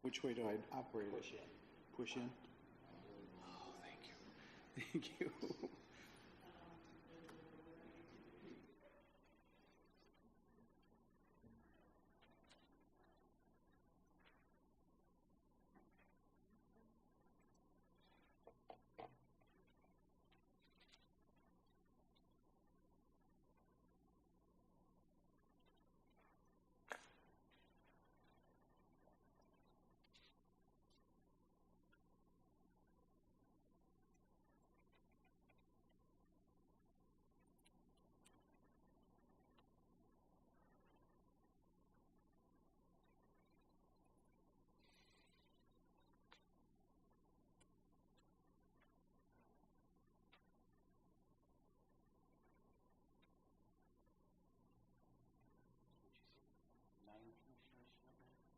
Which way do I operate it? Push in. Push in? Oh, thank you. Thank you.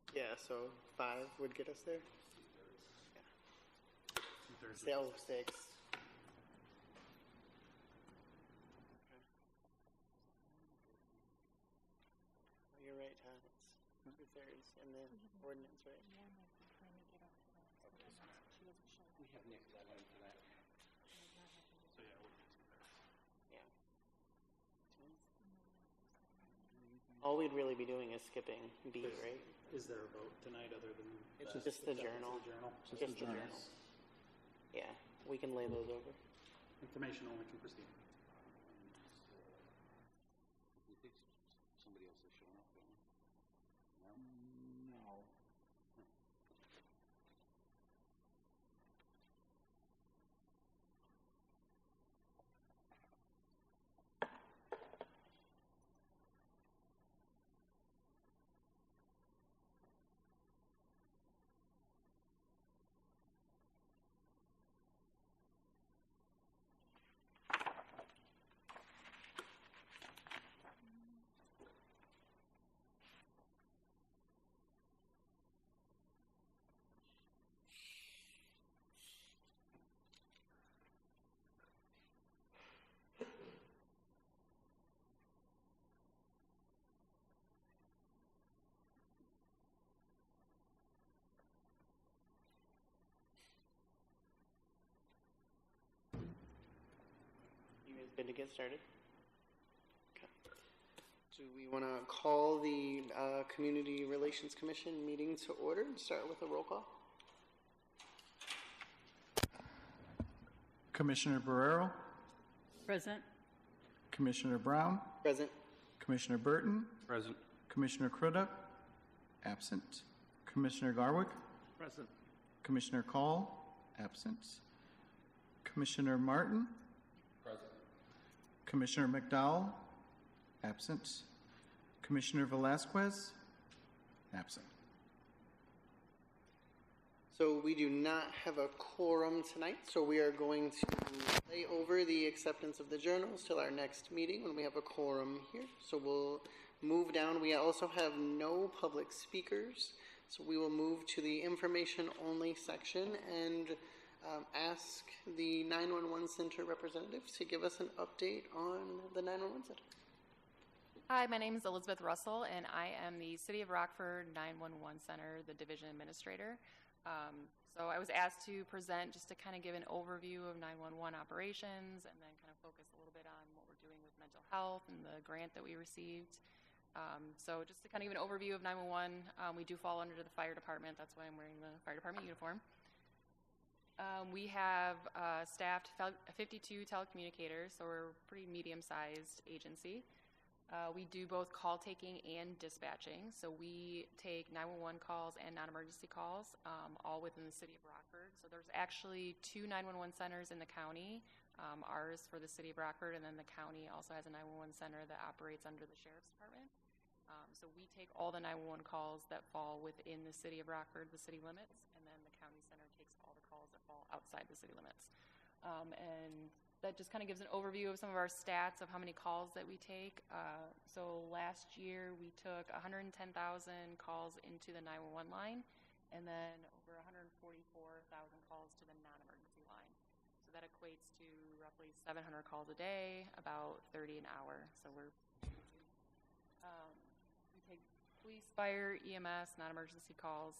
Yeah, so 5 would get us there. Yeah. Say 6. Oh, you're right, Todd. It's 2/3 in the ordinance, right? We have Nick that one for that. So yeah, we'll do 2/3. Yeah. All we'd really be doing is skipping B, right? Is there a vote tonight other than it's just the journal? Just the journal. Yeah, we can lay those over. Information only can proceed. We think somebody else has shown up, don't we? No? No. Good to get started. Okay. Do we want to call the Community Relations Commission meeting to order and start with a roll call? Commissioner Barrero? Present. Commissioner Brown? Present. Commissioner Burton? Present. Commissioner Crudup? Absent. Commissioner Garwick? Present. Commissioner Call? Absent. Commissioner Martin? Present. Commissioner McDowell? Absent. Commissioner Velasquez? Absent. So we do not have a quorum tonight, so we are going to lay over the acceptance of the journals till our next meeting when we have a quorum here. So we'll move down. We also have no public speakers, so we will move to the information only section and ask the 911 Center representatives to give us an update on the 911 Center. Hi, my name is Elizabeth Russell, and I am the City of Rockford 911 Center, the Division Administrator. So I was asked to present just to kind of give an overview of 911 operations and then kind of focus a little bit on what we're doing with mental health and the grant that we received. So just to kind of give an overview of 911, we do fall under the fire department. That's why I'm wearing the fire department uniform. We have staffed 52 telecommunicators, so we're a pretty medium-sized agency. We do both call taking and dispatching, so we take 911 calls and non-emergency calls, all within the City of Rockford. So there's actually 2 911 centers in the county, ours for the City of Rockford, and then the county also has a 911 center that operates under the Sheriff's Department. So we take all the 911 calls that fall within the City of Rockford, the city limits, and then the county center takes all the calls that fall outside the city limits. And that just kind of gives an overview of some of our stats of how many calls that we take. So last year we took 110,000 calls into the 911 line, and then over 144,000 calls to the non-emergency line. So that equates to roughly 700 calls a day, about 30 an hour. So we take police, fire, EMS, non-emergency calls,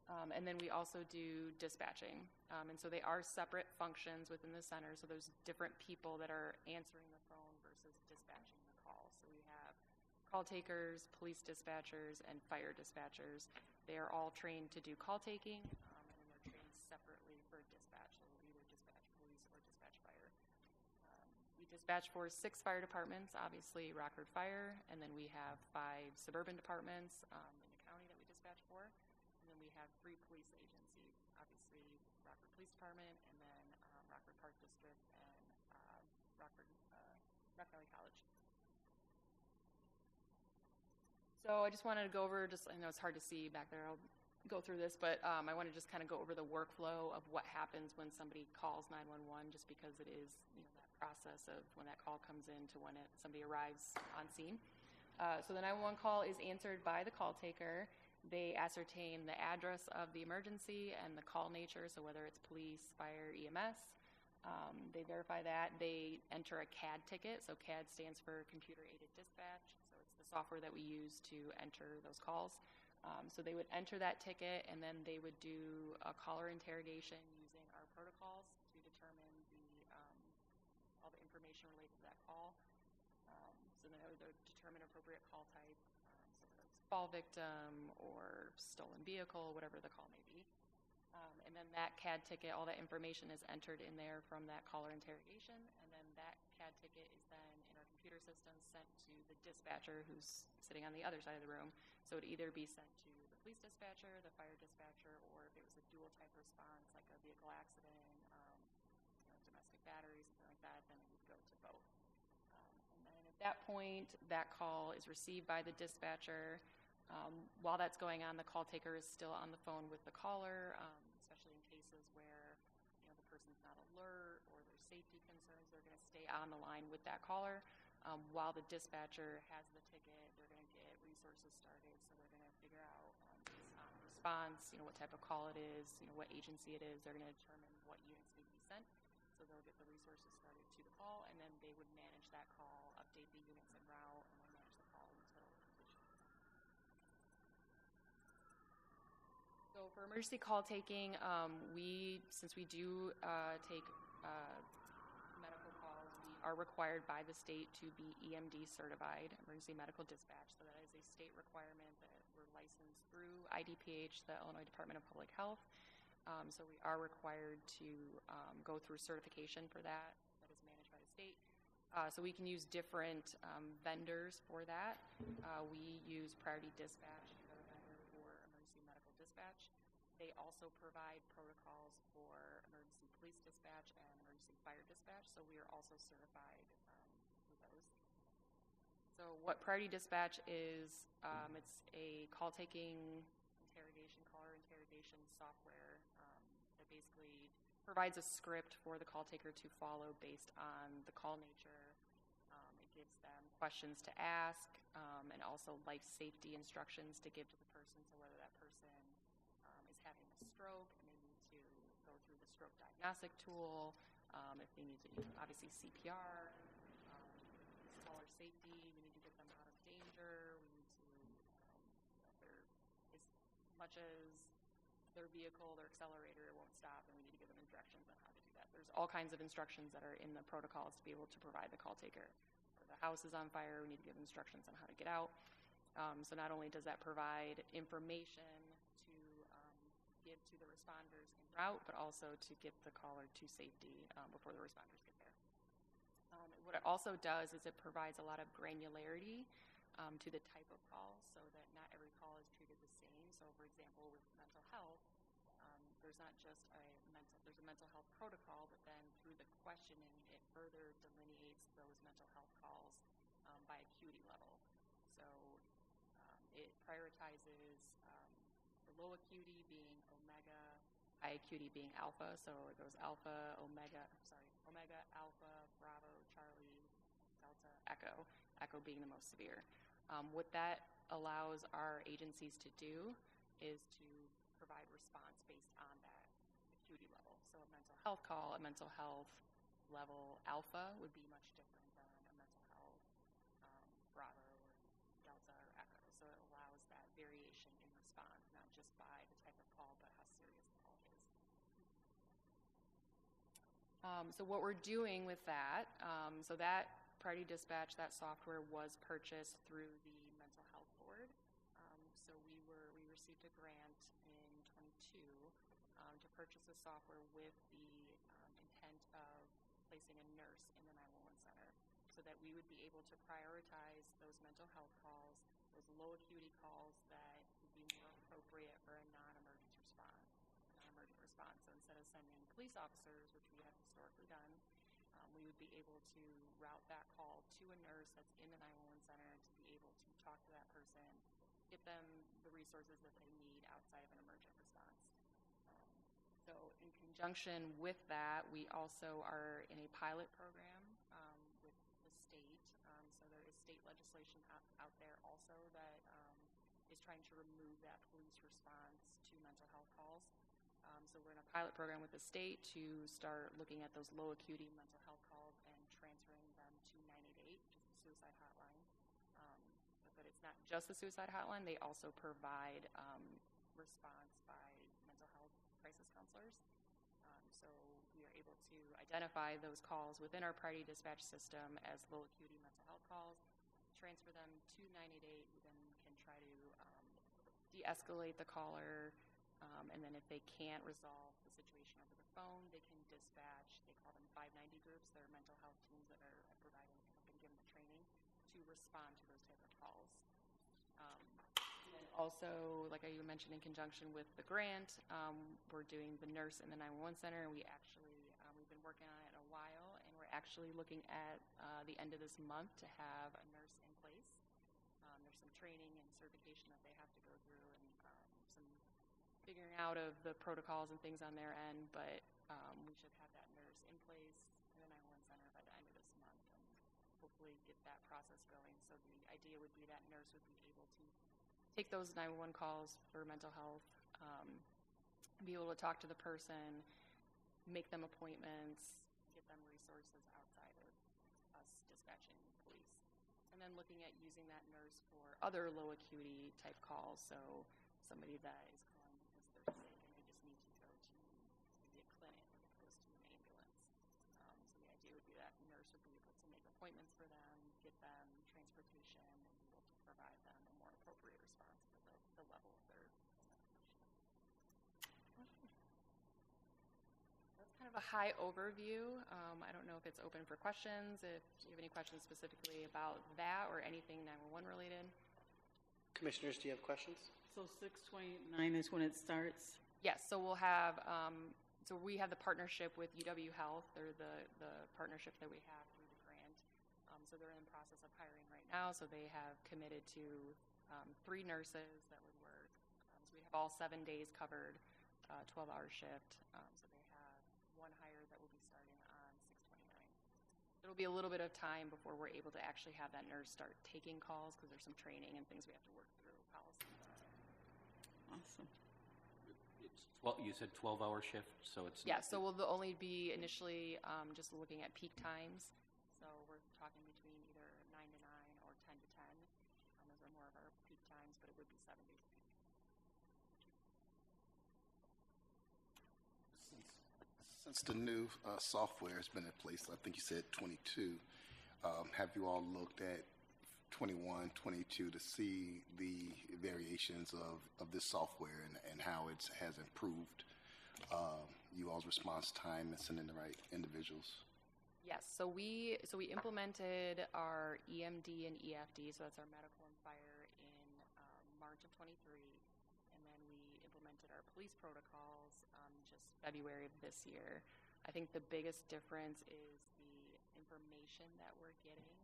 And then we also do dispatching. And so they are separate functions within the center. So there's different people that are answering the phone versus dispatching the call. So we have call takers, police dispatchers, and fire dispatchers. They are all trained to do call taking, and then they're trained separately for dispatch. So they'll either dispatch police or dispatch fire. We dispatch for 6 fire departments, obviously Rockford Fire, and then we have 5 suburban departments in the county that we dispatch for. And then we have 3 police agencies, obviously Rockford Police Department, and then Rockford Park District, and Rockford Rock Valley College. So I just wanted to go over, I know it's hard to see back there, I'll go through this, but I want to just kind of go over the workflow of what happens when somebody calls 911, just because it is, that process of when that call comes in to when somebody arrives on scene. So the 911 call is answered by the call taker. They ascertain the address of the emergency and the call nature, so whether it's police, fire, EMS. They verify that. They enter a CAD ticket, so CAD stands for Computer Aided Dispatch. So it's the software that we use to enter those calls. So they would enter that ticket, and then they would do a caller interrogation using our protocols to determine all the information related to that call. So then they would determine appropriate call type, so whether it's fall victim or stolen vehicle, whatever the call may be. And then that CAD ticket, all that information is entered in there from that caller interrogation, and then that CAD ticket is then in our computer system sent to the dispatcher who's sitting on the other side of the room. So it would either be sent to the police dispatcher, the fire dispatcher, or if it was a dual type response, like a vehicle accident, domestic battery, something like that, then it would go to both. And then at that point, that call is received by the dispatcher. While that's going on, the call taker is still on the phone with the caller, especially in cases where the person's not alert or there's safety concerns. They're going to stay on the line with that caller while the dispatcher has the ticket. They're going to get resources started, so they're going to figure out based on response, what type of call it is, what agency it is. They're going to determine what units need to be sent. So they'll get the resources started to the call, and then they would manage that call, update the units en route, and then manage the call until completion. So for emergency call taking, since we do take medical calls, we are required by the state to be EMD certified, emergency medical dispatch. So that is a state requirement that we're licensed through IDPH, the Illinois Department of Public Health. So we are required to go through certification for that. That is managed by the state. So we can use different vendors for that. We use Priority Dispatch, another vendor for emergency medical dispatch. They also provide protocols for emergency police dispatch and emergency fire dispatch. So we are also certified with those. So what Priority Dispatch is, it's a call-taking caller interrogation software that basically provides a script for the call taker to follow based on the call nature. It gives them questions to ask and also life safety instructions to give to the person. So whether that person is having a stroke and they need to go through the stroke diagnostic tool, if they need to, obviously CPR, smaller safety, we need to get them out of danger, we need to, as much as their vehicle, their accelerator won't stop, and we need to give them instructions on how to do that. There's all kinds of instructions that are in the protocols to be able to provide the call taker. If the house is on fire, we need to give instructions on how to get out. So not only does that provide information to give to the responders en route, but also to get the caller to safety before the responders get there. What it also does is it provides a lot of granularity to the type of call, so that not every call is treated the same. So for example, with mental health, there's not just there's a mental health protocol, but then through the questioning, it further delineates those mental health calls by acuity level. So it prioritizes the low acuity being omega, high acuity being alpha. So it goes omega, alpha, bravo, Charlie, delta, echo being the most severe. What that allows our agencies to do is to provide response based on that acuity level. So a mental health call, a mental health level alpha would be much different than a mental health bravo or delta or echo. So it allows that variation in response, not just by the type of call, but So what we're doing with that, so that Priority Dispatch, that software was purchased through the Mental Health Board. So we received a grant in 22 to purchase a software with the intent of placing a nurse in the 911 center, so that we would be able to prioritize those mental health calls, those low acuity calls that would be more appropriate for a non-emergent response. So instead of sending police officers, which we have historically done, we would be able to route that call to a nurse that's in the 911 center to be able to talk to that person, get them the resources that they need outside of an emergent response. So in conjunction with that, we also are in a pilot program with the state. So there is state legislation out there also that is trying to remove that police response to mental health calls. So we're in a pilot program with the state to start looking at those low acuity mental health calls and transferring them to 988, which is the suicide hotline. But it's not just the suicide hotline. They also provide response by mental health crisis counselors. So we are able to identify those calls within our Priority Dispatch system as low acuity mental health calls, transfer them to 988, who then can try to de-escalate the caller. And then if they can't resolve the situation over the phone, they can dispatch, they call them 590 groups, they're mental health teams that have been given the training to respond to those type of calls. And then also, like I mentioned, in conjunction with the grant, we're doing the nurse in the 911 center, and we've been working on it a while, and we're actually looking at the end of this month to have a nurse in place. There's some training and certification that they have to go through, and some figuring out of the protocols and things on their end, but we should have that nurse in place in the 911 center by the end of this month, and hopefully get that process going. So the idea would be that nurse would be able to take those 911 calls for mental health, be able to talk to the person, make them appointments, get them resources outside of us dispatching police. And then looking at using that nurse for other low acuity type calls, so somebody that is calling because they're sick and they just need to go to maybe a clinic as opposed to an ambulance. So the idea would be that nurse would be able to make appointments for them, get them transportation, and be able to provide them a more appropriate response for the level of their medication. That's kind of a high overview. I don't know if it's open for questions, if you have any questions specifically about that or anything 911 related. Commissioners, do you have questions? So 6/29 is when it starts? Yes, so we'll have, so we have the partnership with UW Health. They're the partnership that we have through the grant. So they're in the process of hiring right now. So they have committed to 3 nurses that would work. So we have all 7 days covered, 12-hour shift. So they have 1 hire that will be starting on 6/29. It'll be a little bit of time before we're able to actually have that nurse start taking calls because there's some training and things we have to work through, policies. Awesome. You said 12-hour shift, so it's... Yeah, so we'll only be initially just looking at peak times. So we're talking between either 9 to 9 or 10 to 10. Those are more of our peak times, but it would be 7 days a week. Since the new software has been in place, I think you said 22, have you all looked at 21, 22 to see the variations of this software and how it has improved you all's response time and sending the right individuals? Yes, so we implemented our EMD and EFD, so that's our medical and fire, in March of 23, and then we implemented our police protocols just February of this year. I think the biggest difference is the information that we're getting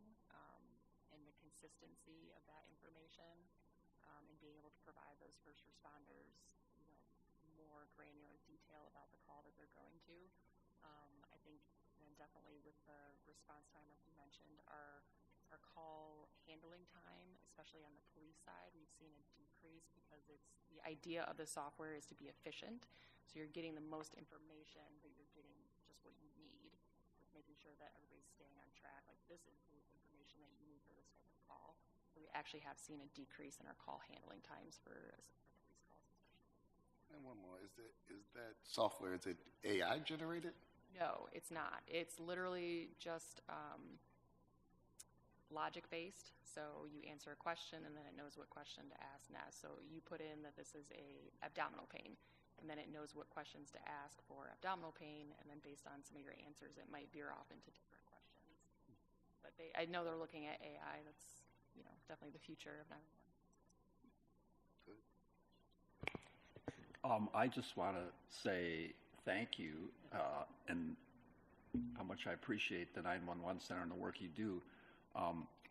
and the consistency of that information, and being able to provide those first responders, more granular detail about the call that they're going to. I think then definitely with the response time, like you mentioned, our call handling time, especially on the police side, we've seen a decrease because the idea of the software is to be efficient. So you're getting the most information, but you're getting just what you need, with making sure that everybody's staying on track. Like, this is the information that you need for this type of call. So we actually have seen a decrease in our call handling times for police calls, especially. And one more, is that software, is it AI generated? No, it's not. It's literally just logic-based. So you answer a question, and then it knows what question to ask next. So you put in that this is a abdominal pain, and then it knows what questions to ask for abdominal pain, and then based on some of your answers, it might veer off into different questions. But I know they're looking at AI. That's definitely the future of 911. I just want to say thank you and how much I appreciate the 911 Center and the work you do.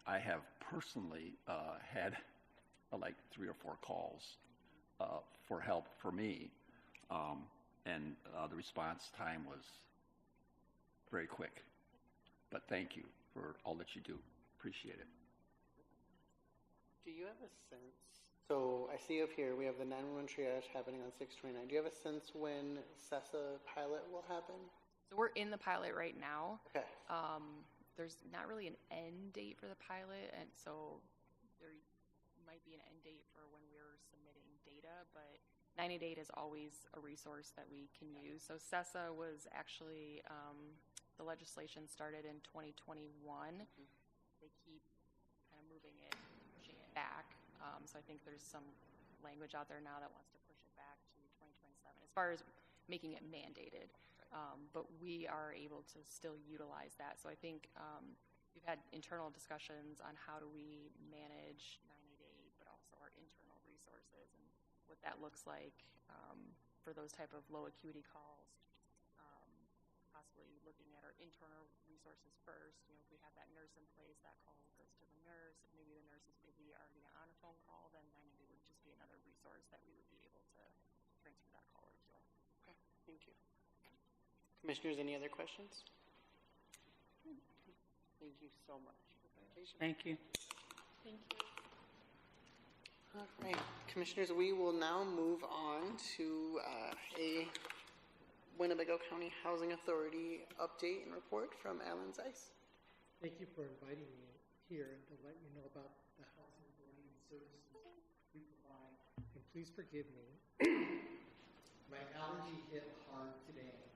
I have personally had like 3 or 4 calls for help for me, and the response time was very quick. But thank you for all that you do. Appreciate it. Do you have a sense? So I see up here we have the 911 triage happening on 6/29. Do you have a sense when CESA pilot will happen? So we're in the pilot right now. Okay. There's not really an end date for the pilot, and so there might be an end date for when we're submitting data, but 988 is always a resource that we can use. So CESA was actually, the legislation started in 2021. Mm-hmm. They keep kind of moving it, pushing it back. So I think there's some language out there now that wants to push it back to 2027 as far as making it mandated. But we are able to still utilize that. So I think we've had internal discussions on how do we manage 988, but also our internal resources and what that looks like for those type of low acuity calls. Possibly looking at our internal resources first. If we have that nurse in place, that call goes to the nurse. If maybe the nurse is busy already on a phone call, then 988 would just be another resource that we would be able to transfer that caller to. Okay, thank you. Commissioners, any other questions? Thank you so much for the presentation. Thank you. Thank you. All right, Commissioners, we will now move on to a Winnebago County Housing Authority update and report from Alan Zeiss. Thank you for inviting me here and to let you know about the housing authority and services we provide. And please forgive me, my allergy hit hard today.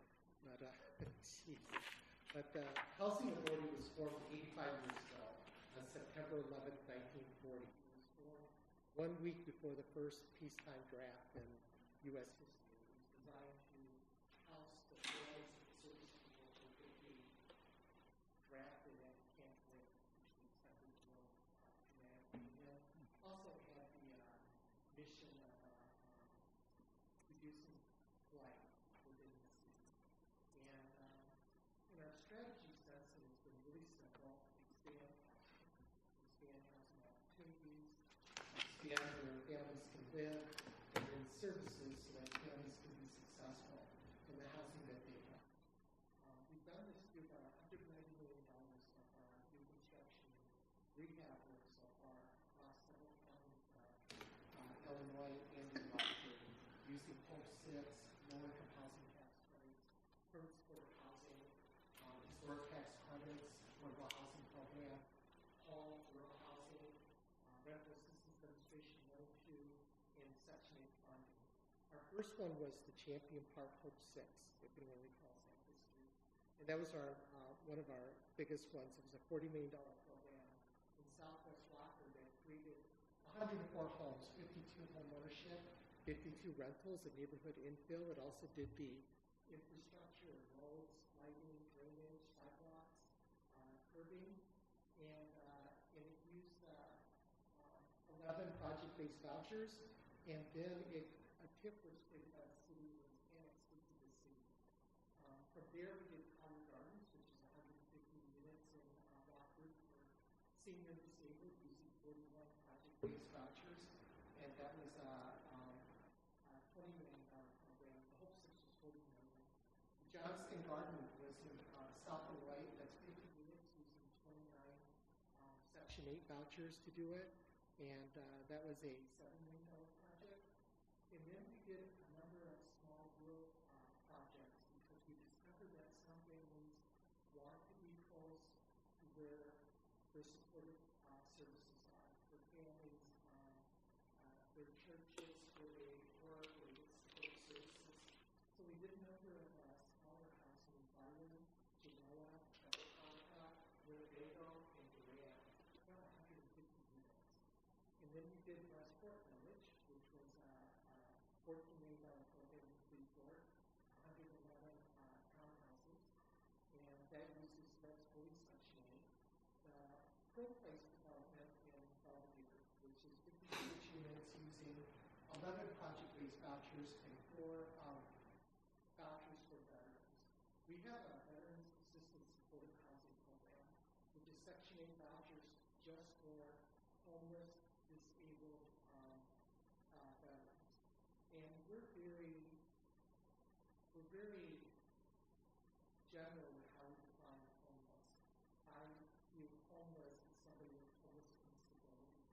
But the Housing Authority was formed 85 years ago, on September 11th, 1940. It was formed 1 week before the first peacetime draft in U.S. history. It was designed to house the families and service people who could be drafted and canceled, usually accepted dramatically. And also had the mission of reducing flight within the city. And our strategy sense has been really simple: expand housing opportunities, expand where families can live, and then services so that families can be successful in the housing that they want. We've done this with $190 million so far, new construction, rehab work so far across several counties, Illinois and New Rockford, using Hope 6, low-income housing tax credits, permit supported housing, historic tax credits, affordable housing program, home, rural housing, rental assistance demonstration 1 and 2, and Section 8 funding. Our first one was the Champion Park Hope 6, if anyone recalls that history. And that was one of our biggest ones. It was a $40 million program in Southwest Rockford that created 104 homes, 52 home ownership, 52 rentals, and neighborhood infill. It also did the infrastructure, roads, lighting, drainage, sidewalks, curbing, and it used 11 project-based vouchers, and then a TIF was created by the city and was annexed into the city. From there, we did County Gardens, which is 150 units in Rockford for senior and disabled, using 41 project-based vouchers, and that was a $20 million program. The Hope 6 was $40 million. The Johnston Garden was in South Illinois. That's 50 units using 29 Section 8 vouchers to do it, and that was a $7 million project. And then we did a number of small group projects because we discovered that some families want to be close to where their supportive services are, for families, their churches, where they work, where they get supportive services. So we did a number of smaller housing environment then we did Westport Village, which was a $14 million program in Freeport, 111 townhouses, and that uses, that's fully Section 8. The Pro Place development in Belvedere, which is 56 units using 11 project-based vouchers and 4 vouchers for veterans. We have a Veterans Assistance Supportive Housing Program, which is Section 8 vouchers just for homeless, disabled veterans. And we're very general with how we define homeless. I view homeless as somebody with homeless instability.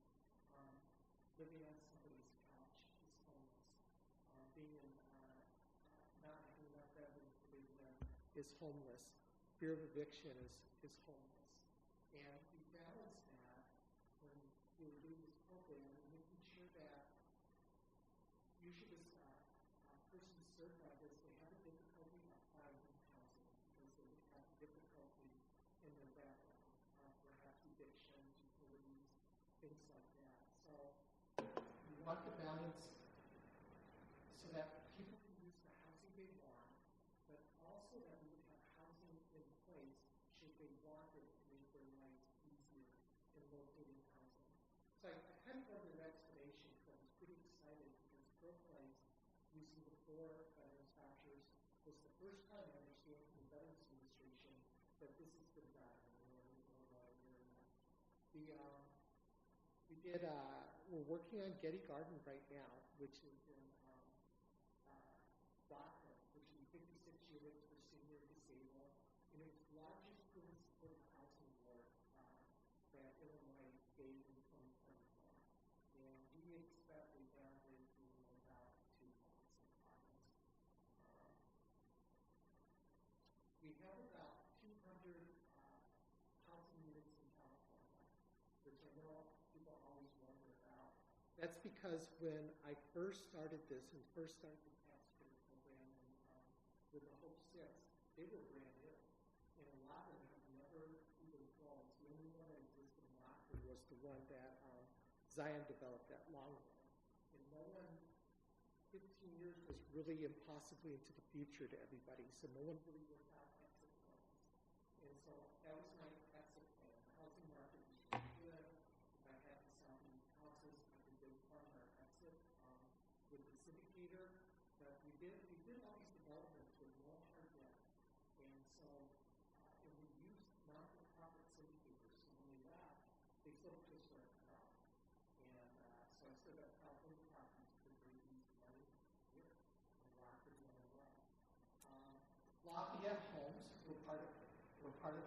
Living on somebody's couch is homeless. Being in, not having enough revenue to live in is homeless. Fear of eviction is homeless. And we balance that when we were doing this program, making sure that usually this person served by this, they have a difficulty of finding housing because they have difficulty in their background, perhaps addiction, utilities, things like that. So we want the balance so that people can use the housing they want, but also that we would have housing in place should they want it to make their lives easier in locating housing. So I kind of went to that explanation because I was pretty excited because Pro Place, using the 4 veterans vouchers, was the first time I understand from the Veterans Administration that this has been done in the Northern Illinois area. We're working on Getty Garden right now, which is in Rockford, which is 56 units for senior and disabled, and it's the largest proven supportive housing award that Illinois gave in 2024. And we expect a downgrade to about 2 months in August. We have about 200 housing units in California, which I know people always wonder about. That's because when I first started this and first started the tax credit program with the Hope 6, they were brand new. And a lot of them have never even closed. The only one that existed in Rockford was the one that Zion developed at Longwood. And no one, 15 years was really impossibly into the future to everybody, so no one really worked out exit plans. And so that was my exit plan. The housing market was really good. If I had to sell the houses, I could then fund our exit with the syndicator. But we did all these developments with no hard debt. And so and we used non-for-profit syndicators. So when we left, they sort of just went out. And so I said that California properties could bring these money here in Rockford, Illinois. Lafayette Homes, we're part of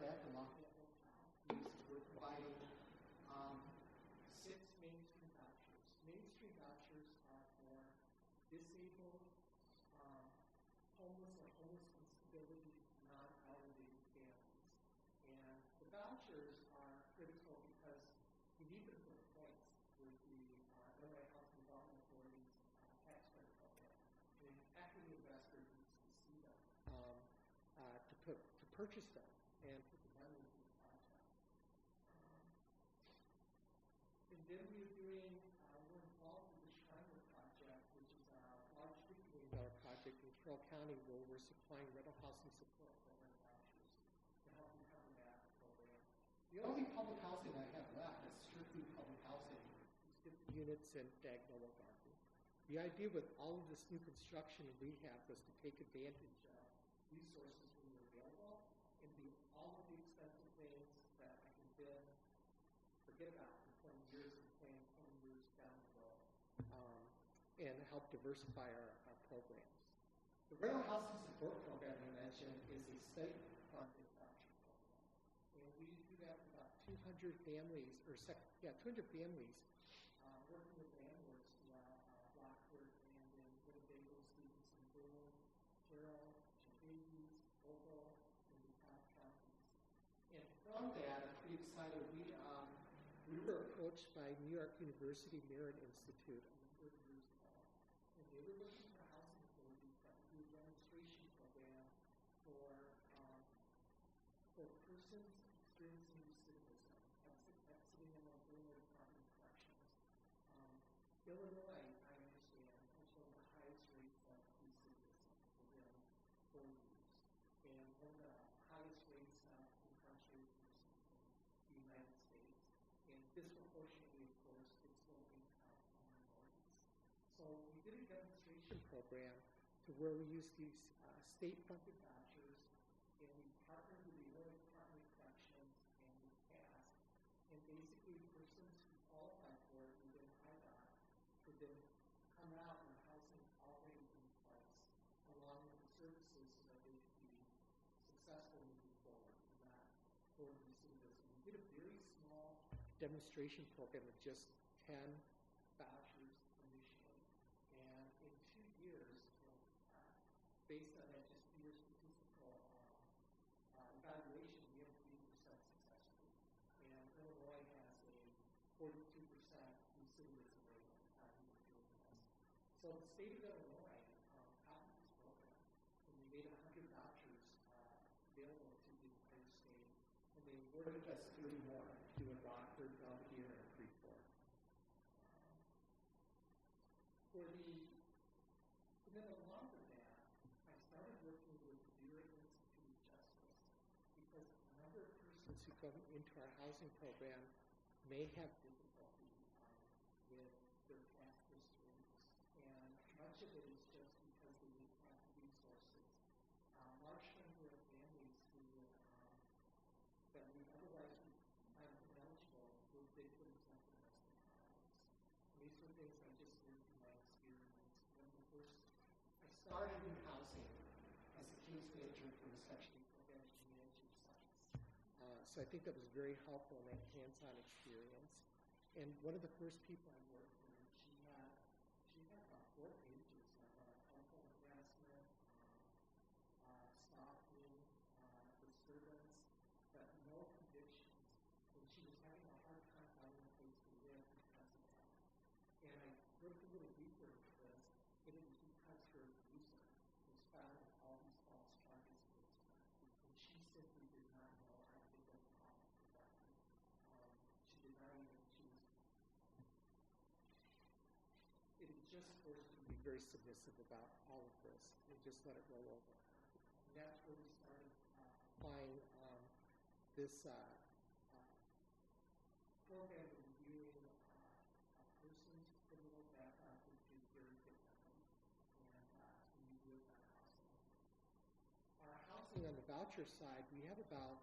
that, the Lafayette Hotel. We're providing 6 Main Street vouchers. Main Street vouchers are for disabled, homeless or homeless instability, non-elderly families. And the vouchers are critical because you need them for the points with the Illinois Housing Development Authority's tax credit program. And an equity investor needs to see them to purchase them and put the money into the project. And then we're involved with the Shriner Project, which is a large $50 million project in Carroll County where we're supplying rental housing support program vouchers to help you cover that program. The only public housing I have left is strictly public housing. It's 50 units in Dagnolo Garden. The idea with all of this new construction and rehab was to take advantage of resources when they're available and do all of the expensive things that I can then forget about in 20 years and plan 20 years down the road and help diversify our programs. The rental housing support program I mentioned is a state-funded voucher program. And we do that for about 200 families, 200 families working with landlords throughout Rockford and in Winnebago, Stevenson, Boone, Carroll, Champaign, Ogle, and DeKalb counties. And from that, I'm pretty excited. We were approached by New York University Merit Institute a number of years ago, and they were looking for housing authorities that would do a demonstration program for persons experiencing recidivism, exiting an Illinois Department of Corrections. Illinois, I understand, has one of the highest rates of recidivism within 4 years, and one of the highest rates in incarceration in the United States. And disproportionately, of course, it's low-income minorities. So we did a demonstration program to where we used these state-funded vouchers, and we partnered with the Illinois Department of Corrections and with CAS, and basically persons who qualified for it within IDOT could then come out and housing already in place, along with the services so that they could be successful moving forward in that for recidivism. We did a very small demonstration program of just 10 vouchers initially, and in 2 years, based on that just 2 years statistical evaluation, we have 3% success rate. And Illinois has a 42% recidivism rate at the time we were doing this. So the state of Illinois copied this program, and we made 100 vouchers available to the entire state, and they awarded us 30 more to do in Rockford, Belvedere, and Freeport. And then along with that, I started working with the Bureau Institute of Justice, because a number of persons who come into our housing program may have difficulty with their past histories, and much of it is just because they didn't have the resources. Large number of families who that we otherwise would find ineligible were victims of domestic violence. And these were things I just learned from my experience. When I started in housing as a case manager for the Section 8 program to manage your sites. So I think that was very helpful in that hands-on experience. And one of the first people I worked with, she had about 4 pages of telephone harassment, stalking, disturbance, but no convictions. And she was having a hard time finding a place to live because of that. And I looked a little deeper into this, and it was because her abuser was filing all these false charges against her. And she simply did not know how to get them off the record. She did not even, it just forced her to be very submissive about all of this and just let it roll over. And that's where we started applying this program of reviewing a person's criminal background history very differently, and to review that housing. Our housing on the voucher side, we have about,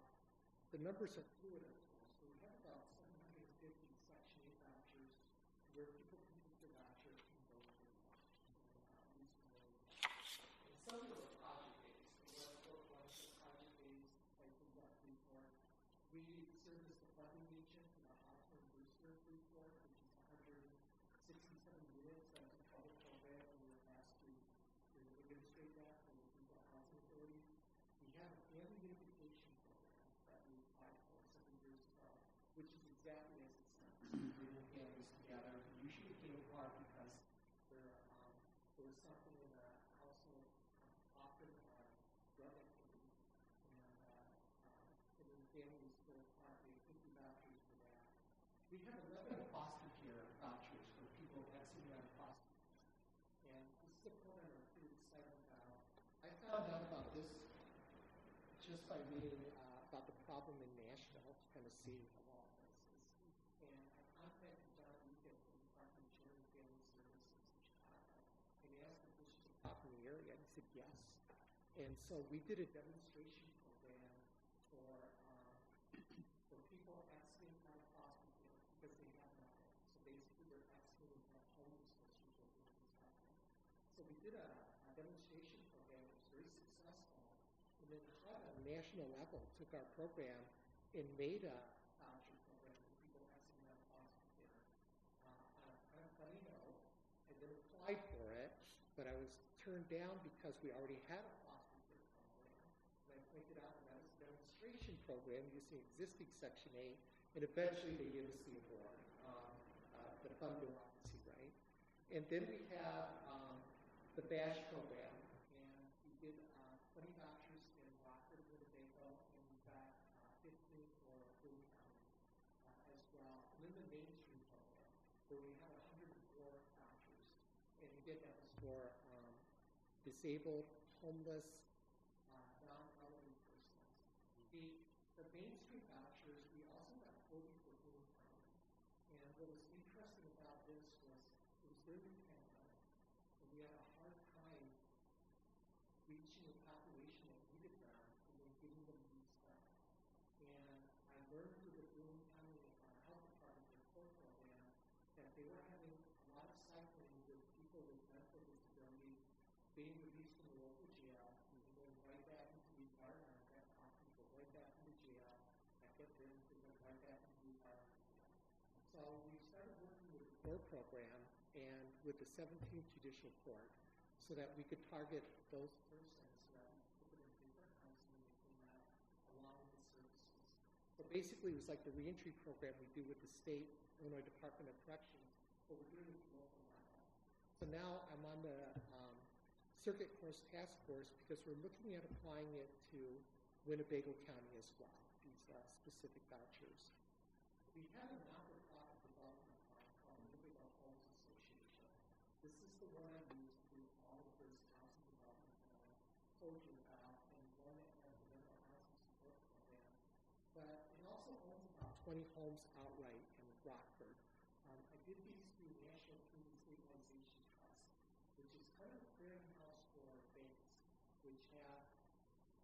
the numbers are fluid, of course, but we have about 750 Section 8 vouchers where people can keep their voucher and go to the and some of those are project-based. The Rockford ones are project-based, like the Freeport. We service the funding agent in the Rockford Booster Freeport, which is 167 units. That's a public program, and we were asked to administrate that for the People Housing Authority. We have a family unification program that we applied for several years ago, which is exactly as it sounds. Bringing families together. Usually came apart because there was something in the household, often drug activity, and then the family was split apart. We have 50 vouchers for that. We have 11 foster care vouchers for people exiting out of foster care. And this is a program I'm pretty excited about. I found out about this just by reading about the problem in Nashville, kind of seeing how all this is. And I contacted John Egan from the Department of Children and Family Services in Chicago and asked if this was a problem in the area, and he said yes. And so we did a demonstration program for people exiting out of foster care because they have nothing. So basically they're exiting from homelessness, which I think is happening. So we did a demonstration program that was very successful. And then HUD on a national level took our program and made a voucher program for people exiting out of foster care. On a funny note, I then applied for it, but I was turned down because we already had a foster care program. And I pointed out that was a demonstration program using existing Section 8, and eventually they gave us the award, the fund bureaucracy, right? And then we have the BASH program, and we did 20 vouchers in Rockford, Winnebago, and we got 15 for Boone County as well. And then the Main Street program, where we had 104 did that was for disabled, homeless, non-elderly persons. The Main Street vouchers, we also got 40 for Boone County. And what was interesting about this was it was during the pandemic, and we had a hard time reaching the population that needed them and then getting them these stuff. And I learned through the Boone County Health Department, their core program, that they were having a lot of cycling with people with mental disabilities being released from the local jail and going right back into the environment. That people right back into jail, that get released and then right back into the environment again. So we started working with the core program and with the 17th Judicial Court so that we could target those persons so that we could put them in different housing when they came out along with the services. So basically it was like the reentry program we do with the state Illinois Department of Corrections, but we're doing it at the local level. So now I'm on the Circuit Course Task Force because we're looking at applying it to Winnebago County as well, these specific vouchers. We have a not-for-profit development fund called the Winnebago Homes Association. This is the one I use to do all of this housing development that I told you about, and one that has the rental housing support program. But it also owns about 20 homes outright in Rockford. I did these through National Community Stabilization Trust, which is kind of a clearinghouse for banks, which have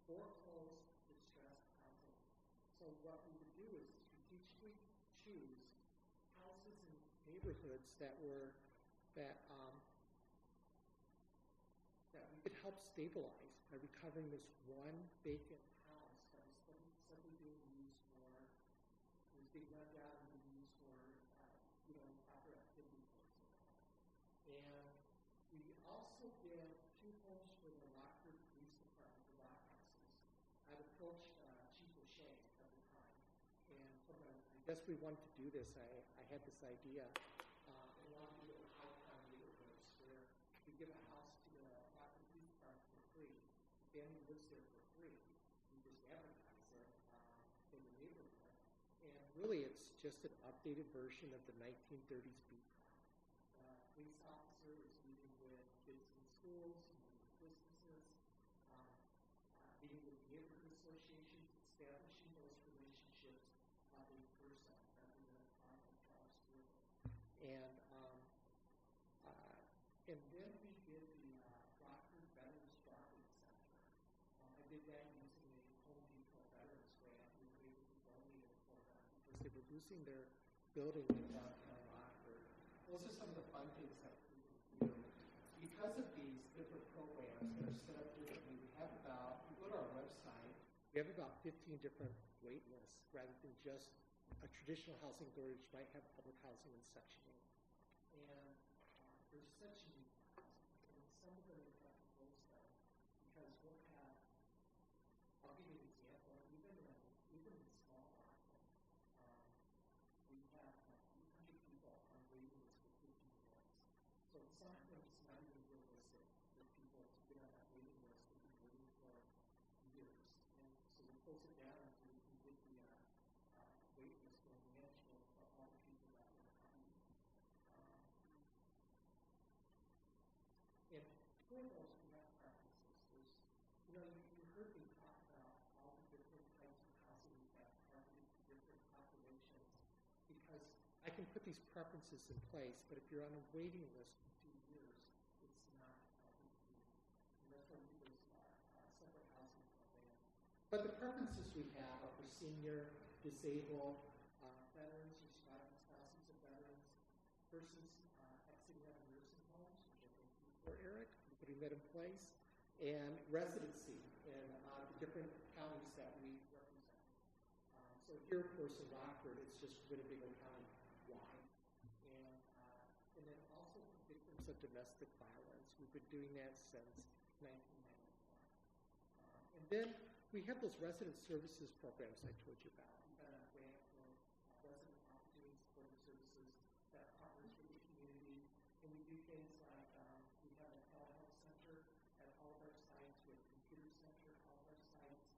foreclosed distressed housing. So what we would do is strategically choose houses in neighborhoods that we could help stabilize by recovering this one vacant house that was suddenly being used for, it was being run down and being used for, improper activity, for example. And we also did 2 homes for the Rockford Police Department, the Rock Houses. I'd approached Chief O'Shea at the time, and I guess we wanted to do this. I had this idea. I wanted to do it in high-crime neighborhoods where we give a house to the Rockford Police Department for free. The family lives there for free. We just advertise it in the neighborhood. And really, it's just an updated version of the 1930s beat car. The police officer is meeting with kids in schools, meeting with businesses, meeting with neighborhood associations, establishing those relationships in person rather than on the jobs with it. And then we did the Rockford Veterans Drop-In Center. I did that using a Home Depot Veterans grant. We were able to donate it for them because they were losing their building in downtown Rockford. Those are some of the fun things that we do. Because of these different programs that are set up differently, we have about, if you go to our website, we have about 15 different wait lists rather than just a traditional housing authority which might have public housing and Section 8. And there's such unique housing, and some of them we have to close them because we'll have, I'll give you an example, even in small Rockford, we have 800 people on waiting list for 15 minutes. So sometimes it's not even realistic for people to get on that waiting list and be waiting for years. And so we close it down so we can get the wait list more manageable for all the people that are coming. And for those, we have preferences. You heard me talk about all the different types of housing we have targeted to different populations because I can put these preferences in place, but if you're on a waiting list for 2 years, it's not helping you. And that's why we do those separate housing programs. But the preferences we have are for senior, disabled, veterans or surviving spouses of veterans, persons exiting out of nursing homes, which I thank you for, Eric, for putting that in place, and residency in the different counties that we represent. So here, of course, in Rockford, it's just Winnebago County wide. And then also for victims of domestic violence. We've been doing that since 1994. And then we have those resident services programs I told you about. We've got a grant for resident opportunity supporting services that partners with the community. And we do things like we have a telehealth center at all of our sites. We have a computer center at all of our sites.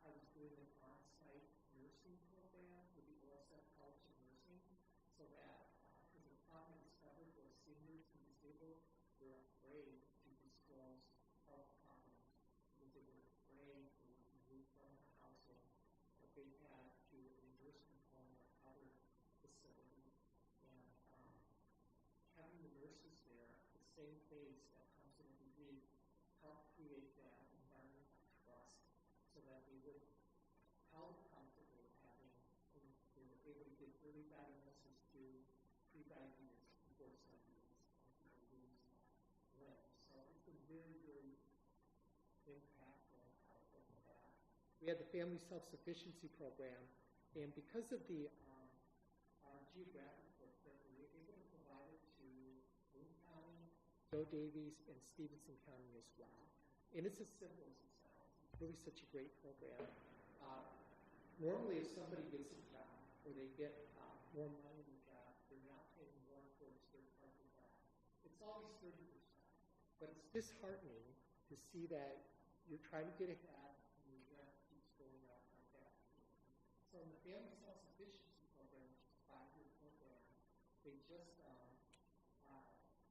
I was doing an on-site nursing program with the OSF College of Nursing so that, because the problem is they had to a nurse component of other facilities. And having the nurses there, the same face that comes in every week, help create that environment of trust so that they would felt comfortable having, when they were able to give early diagnosis to pre-diabetes, before diabetes, and people lose limbs. So it's been very, very impactful and powerful for that. We had the Family Self-Sufficiency Program, and because of the geographic footprint, we were able to provide it to Boone County, Joe Davies, and Stevenson County as well. And it's as simple as it sounds. It's really such a great program. Normally, if somebody gets a job or they get more money in the job, they're now paying more towards their part of that. It's always 30%. But it's disheartening to see that you're trying to get ahead and your rent keeps going up like that. So in the Family Self-Sufficiency Program, which is a 5-year program, they just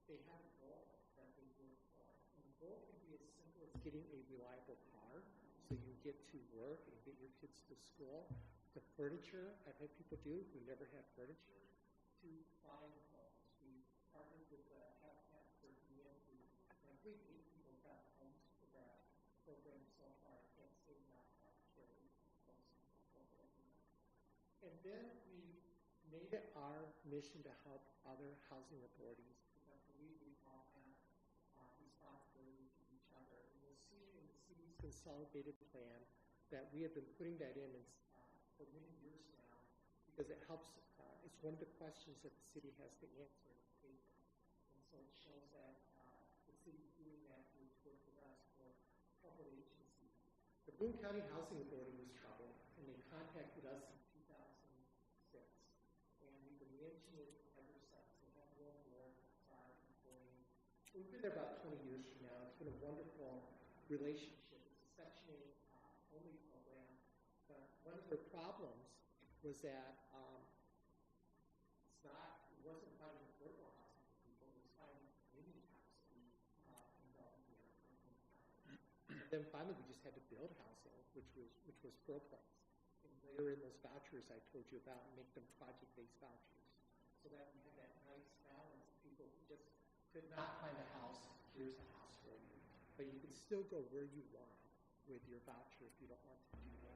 they have a goal that they work for. And the goal can be as simple as getting a reliable car so you get to work and get your kids to school, to furniture I've had people do who never had furniture, to buying homes. We partnered with Habitat for Humanity, and I believe 8 people got homes for that program so far. I can't say not carry close to the program. And then we made it our mission to help other housing authorities because I believe we all have responsibility to each other. And you'll see in the city's consolidated plan that we have been putting that in for many years now because it helps. It's one of the questions that the city has to answer in the paper. And so it shows that the city's doing that to work with us for troubled agencies. The Boone County Housing Authority was troubled, and they contacted us in 2006. And we've been managing it ever since. They have no board of our employees. We've been there about 20 years from now. It's been a wonderful relationship. It's a Section 8 only program. But one of their problems was that it wasn't finding affordable housing for people. It was finding community housing in Belton County. And then finally, we just had to build housing, which was ProPlex, and layer in those vouchers I told you about and make them project-based vouchers, so that we had that nice balance of people who just could not find a house. Here's a house for you, but you can still go where you want with your voucher if you don't want to do that.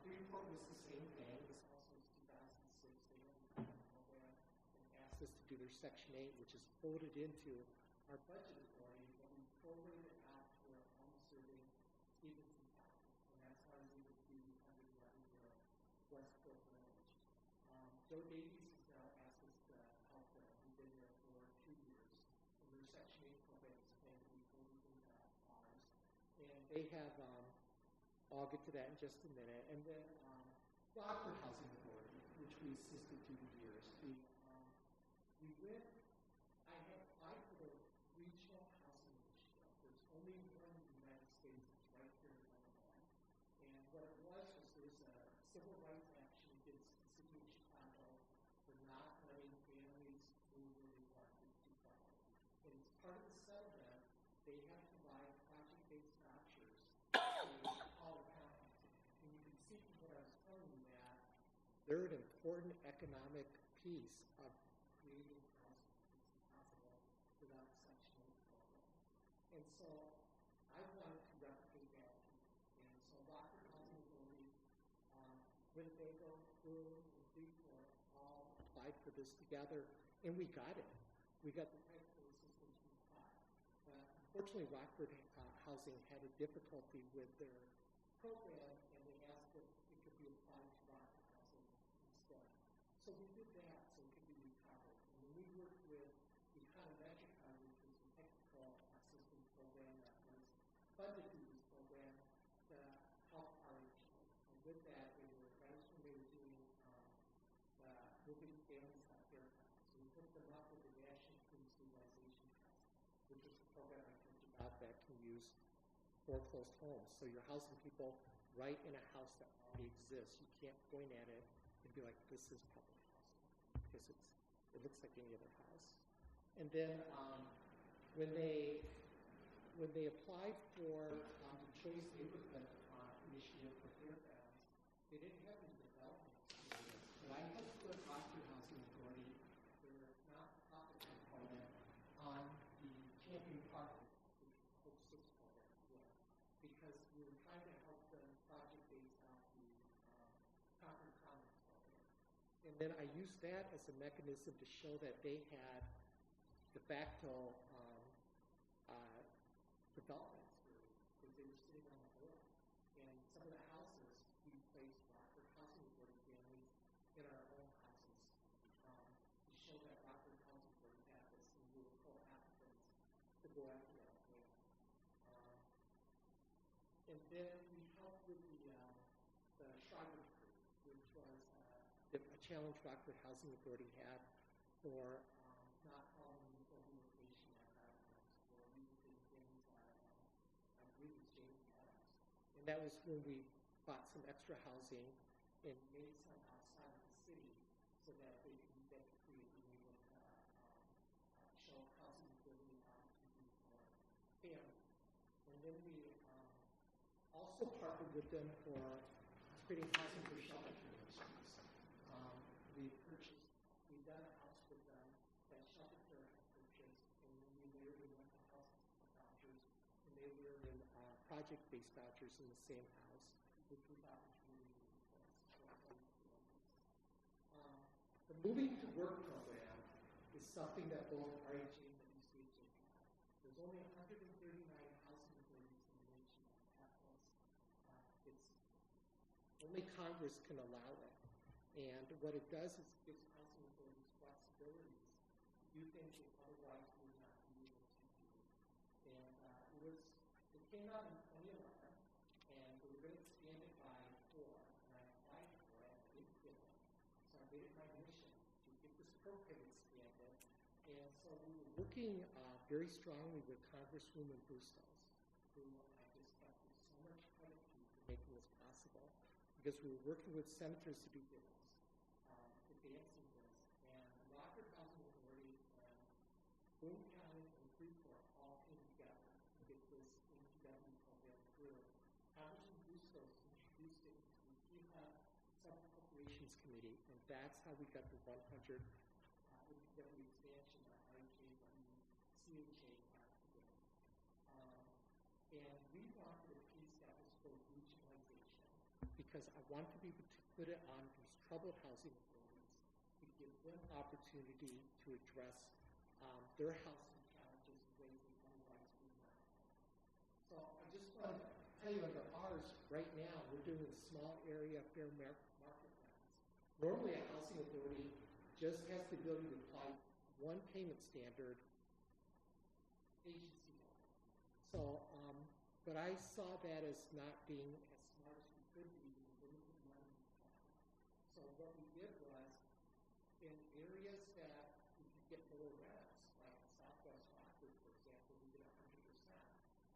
Freeport was the same thing. This also was 2006. They had a program and asked us to do their Section 8, which is folded into our budget authority, but we prorated it out to our home serving Stevenson County, and that's how we would be under the other Westport Village. Joe Davies has now asked us to help them. We've been there for 2 years, and their Section 8 program is planned to be folded into ours. And they have I'll get to that in just a minute. And then Rockford Housing Authority, which we assisted through the years. I had applied for the Regional Housing Initiative. There's only one in the United States that's right here in Illinois. And what it was there's a civil rights action against the city of Chicago for not letting families move where they wanted to go. And as part of the settlement, they have to provide project-based vouchers to all counties. And you can see from what I was telling you that they're an important economic piece of creating housing. It's impossible without Section 8 program. And so I wanted to replicate that. And so Rockford Housing Authority, Winnebago, Boone, and Freeport all applied for this together, and we got it. We got the technical assistance we applied. But unfortunately, Rockford Housing had a difficulty with their program, and they asked if it could be applied to Rockford Housing instead. So we did that so it could be recovered. And then we worked with Econometrica, which was a technical assistance program that was funded through this program to help our HOs. And with that, that was when they were doing moving families out there. So we hooked them up with the National Food Stabilization Trust, which is a program I told you about that can use foreclosed homes. So you're housing people right in a house that already exists. You can't point at it and be like, this is public housing, because it looks like any other house. And then when they applied for the Choice Neighborhood Initiative for Fairgrounds, they didn't have any development experience. But I helped put Rockford Housing Authority, their not-for-profit component, on the Champion Park, which Hope 6 program as well, because we were trying to help them project based off the Concord Commons program. And then I used that as a mechanism to show that they had de facto development experience because they were sitting on the board. And some of the houses, we placed Rockford Housing Authority families in our own houses to show that Rockford Housing Authority had this, and we were pro-applicants to go after that grant. And then we helped with the Schreiber Decree, which was a challenge Rockford Housing Authority had for not following the relocation guidelines for using things I believe it's James Adams. And that was when we bought some extra housing and made some outside of the city so that they could use that decree being able to show housing ability opportunity for families. And then we also partnered with them for creating housing for shelter communities. We've done a house with them that shelter care had purchased, and then we layered in rental house vouchers, and they layered in project-based vouchers in the same house, which we thought was really, really close. The Moving to Work program is something that both RHA and WCHA have. There's only 139 housing authorities in the nation that have this. Only Congress can allow it. And what it does is it gives housing authorities flexibilities to do things that otherwise would not be able to do. And it came out in 2011, and we were going to expand it by 4, and I applied for it, and I didn't get it. So I made it my mission to get this program expanded. And so we were working very strongly with Congresswoman Bustos, who I just have to give so much credit to for making this possible, because we were working with senators to do bills, advancing this, and Rockford Housing Authority and Boone County and Freeport all came together to get this MPW program through. Congressman Bustos introduced it to the PHUD Sub-Appropriations Committee, and that's how we got the 100 MPW expansion that RHA and WCHA have today. And we wanted a piece that was for regionalization, because I wanted to be able to put it on these troubled housing authorities to give them opportunity to address their housing challenges in ways they otherwise would not. So I just want to tell you, under ours, right now, we're doing a small area fair market rents. Normally, a housing authority just has the ability to apply one payment standard agency-wide. So, but I saw that as not being as smart as we could be with limited money. So what we did was, in areas that we could get lower rents, like Southwest Rockford, for example, we did 100%.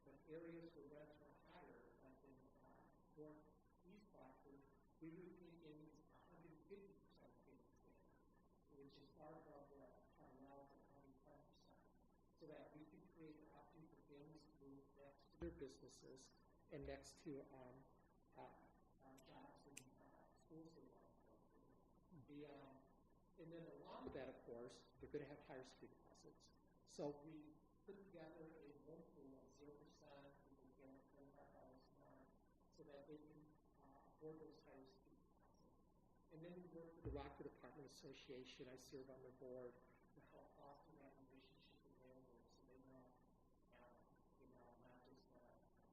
But areas where rents were higher, like in Northeast Rockford, we were taking 150% payment standard, which is far above what allows at 25%, so that we could create an opportunity for families to move next to their businesses and next to jobs and schools they want to go to. And then along with that, of course, they're going to have higher security deposits. So we put together a loan pool of 0%, people pay $25 a month, so that they can afford those higher security deposits. And then we work with the Rockford Apartment Association. I serve on their board to help foster that relationship with landlords, so they know, not just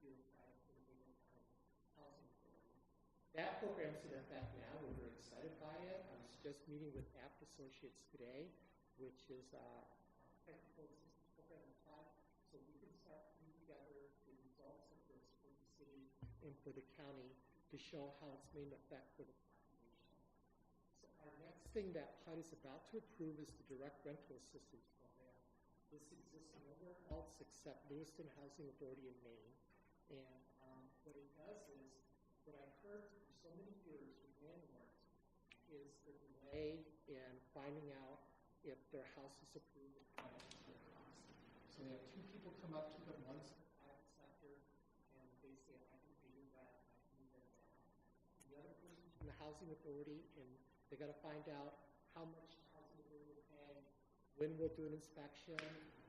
bureaucratic for the Bingham County Housing Authority. That program's in effect now. We're very excited by it. I was just meeting with Apt Associates today, which is technical assistance program applied, so we can start putting together the results of this for the city and for the county to show how it's made an effect for the population. So our next thing that HUD is about to approve is the direct rental assistance program. This exists nowhere else except Lewiston Housing Authority in Maine. And what it does is, what I heard for so many years with landlords is the delay in finding out if their house is approved and financed their house. So they have 2 people come up to them, one's in the private sector, and they say, I can pay your rent, I can move it down. The other person from the housing authority, and they got to find out how much the housing authority will pay, when we'll do an inspection,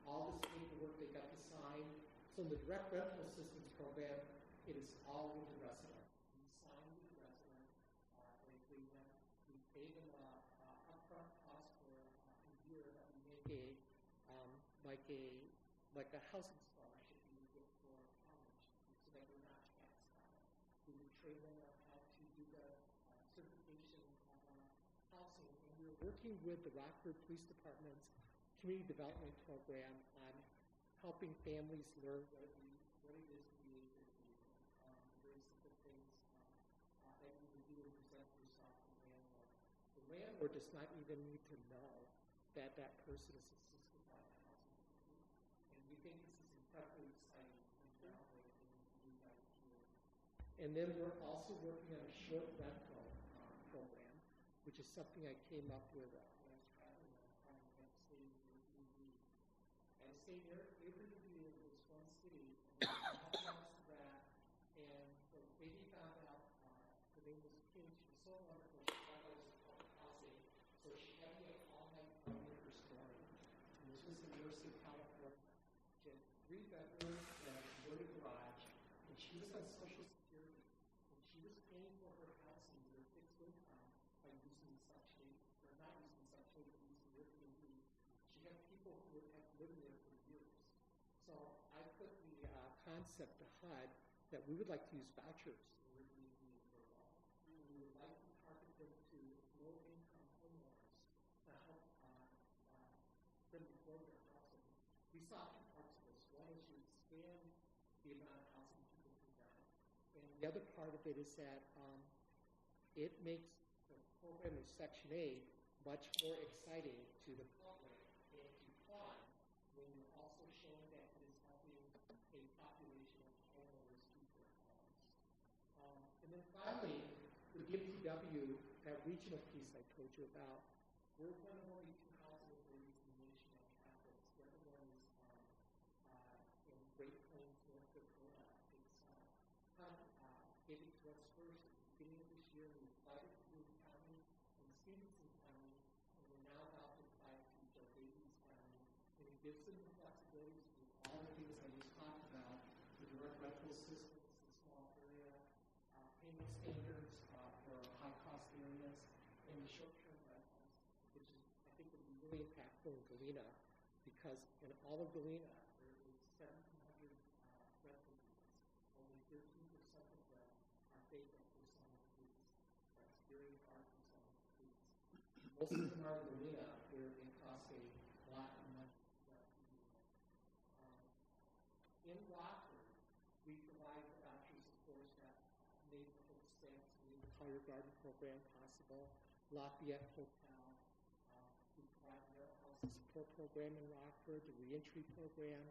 all this paperwork they got to sign. So in the direct rental assistance program, it is all with the resident. We sign with the resident an agreement. We pay them upfront cost for a year that we make like a housing scholarship you would get for college, so that we're not taxed on it. We would train them on how to do the certification housing, and we're working with the Rockford Police Department's community development program on helping families learn what it is to be a good neighbor. Very simple things that you would do and present yourself to the landlord. The landlord does not even need to know that that person is assisted by the housing authority. And we think this is incredibly exciting and groundbreaking for you guys here. And then we're also working on a short rental program, which is something I came up with when I was traveling on Airbnb. I stayed there. Airbnb is this one city, and nothing else to that. And the lady found out her name was Kim. She was so wonderful. She thought I was public housing, so she had me up all night telling me her story. And this was in Mercy, California. She had 3 bedrooms and a converted garage, and she was on Social Security, and she was paying for her housing with her fixed income by using Section 8, or not using Section 8, but using Airbnb. She had people who would have lived there for years. So I put the concept to HUD that we would like to use vouchers in Airbnb for a while. We would like to target them to low-income homeowners to help them grow their housing. We saw 2 parts of this. One is you expand the amount of housing people can rent, and the other part of it is that it makes the program of Section 8 much more exciting to the public and to fun when you're also showing that it is helping a population of homeowners keep their homes. And then finally, the DPW, that regional piece I told you about, we're one of only 2 housing authorities in the nation that have this. The other one is in Great Plains, North Dakota. It's HUD gave it to us first at the beginning of this year. We applied it to Boone County and Stevenson County, and we're now about to apply it to Joe Davies County. And it gives them the flexibility to do all the things I just talked about, the direct rental systems, the small area, payment standards for high-cost areas, and the short-term rentals, which is, I think, would be really impactful in Galena, because in all of Galena, there is 1,700 rental units. Only 13% of them are vacant for summer police. That's very hard for summer police. Most of them are in Galena, where it costs a lot of money to rent a unit. In Rockford, we provide vouchers, of course, that neighborhood stamps, the entire garden program possible, Lafayette Hotel, we provide the housing support program in Rockford, the reentry program,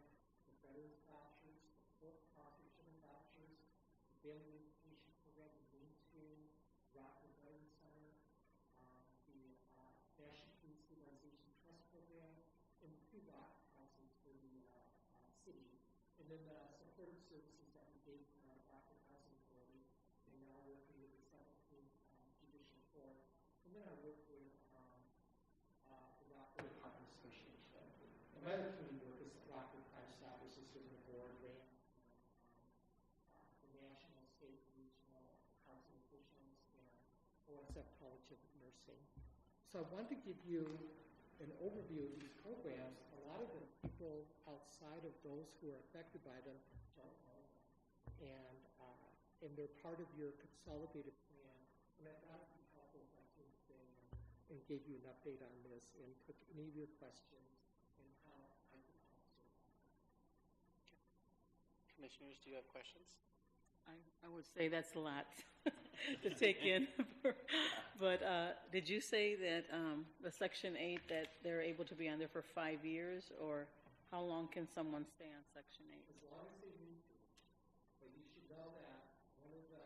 the veterans vouchers, the fisherman vouchers, the family education program, the Mainstream, Rockford Veterans Center, the National Police Utilization Trust program, and the 2 rock houses for the city. And then the supportive services that we gave to our Rockford Housing Authority, and now working with the 17th Judicial Court. And then I work with the Rockford Apartment Association. And my other community work is Rockford Crime Stoppers, who serve on the board, RAMP, the National, State, Regional Housing Officials, and OSF College of Nursing. So I wanted to give you an overview of these programs. A lot of the people outside of those who are affected by them don't know them. And they're part of your consolidated plan. And I thought it would be helpful if I came today and gave you an update on this and took any of your questions and how I could help serve them. Commissioners, do you have questions? I would say that's a lot to take in. But did you say that the Section 8, that they're able to be on there for 5 years, or how long can someone stay on Section 8? As long as they need to. But you should know that one of the